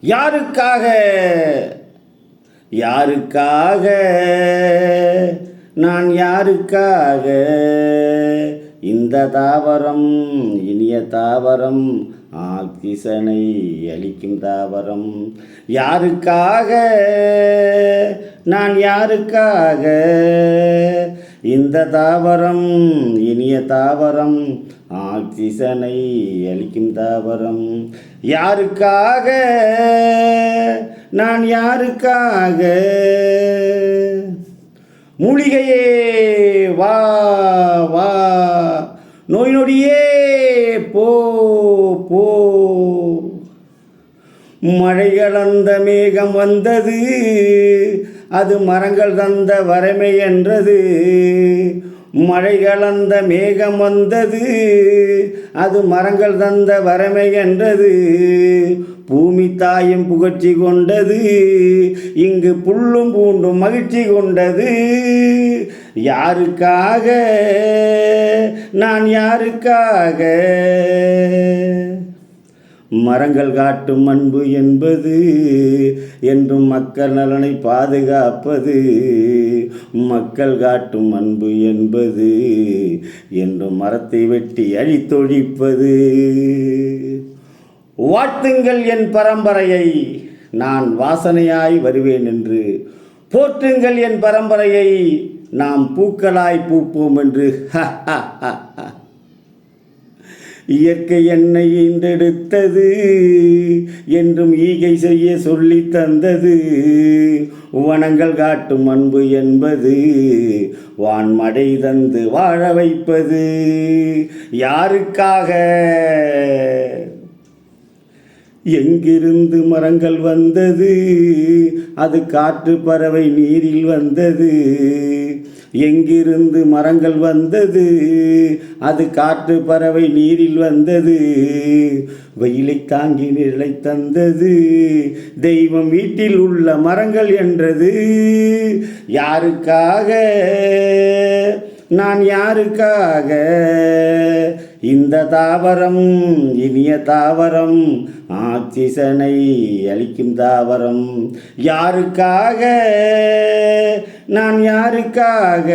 யாருக்காக யாருக்காக நான் யாருக்காக இந்த தாவரம் இனிய தாவரம் ஆக்சிஜனை அளிக்கும் தாவரம். யாருக்காக நான் யாருக்காக இந்த தாவரம் இனிய தாவரம் ஆக்சிஜனை அளிக்கும் தாவரம். யாருக்காக நான் யாருக்காக மூலிகையே வா வா, நோய் நொடியே போ போ. மழை கலந்த மேகம் வந்தது, அது மரங்கள் தந்த வறுமை என்றது. மழை கலந்த மேகம் வந்தது, அது மரங்கள் தந்த வறுமை என்றது. பூமி தாயும் புகழ்ச்சி கொண்டது, இங்கு புல்லும் பூண்டும் மகிழ்ச்சி கொண்டது. யாருக்காக நான் யாருக்காக மரங்கள் காட்டும் அன்பு என்பது என்றும் மக்கள் நலனை பாதுகாப்பது. மக்கள் காட்டும் அன்பு என்பது என்றும் மரத்தை வெட்டி அழித்தொழிப்பது. வாழ்த்துங்கள் என் பரம்பரையை, நான் வாசனையாய் வருவேன் என்று. போற்றுங்கள் என் பரம்பரையை, நாம் பூக்களாய் பூப்போம் என்று. இயற்கை என்னை ஈண்டெடுத்தது என்றும் ஈகை செய்ய சொல்லி தந்தது. வனங்கள் காட்டும் அன்பு என்பது வான்மடை தந்து வாழ வைப்பது. யாருக்காக எங்கிருந்து மரங்கள் வந்தது, அது காற்று பறவை நீரில் வந்தது. எங்கிருந்து மரங்கள் வந்தது, அது காற்று பறவை நீரில் வந்தது. வெயிலை தாங்கி நிழலை தந்தது, தெய்வம் வீட்டில் உள்ள மரங்கள் என்றது. யாருக்காக நான் யாருக்காக இந்த தாவரம் இனிய தாவரம் ஆக்சிஜனை அளிக்கும் தாவரம். யாருக்காக நான் யாருக்காக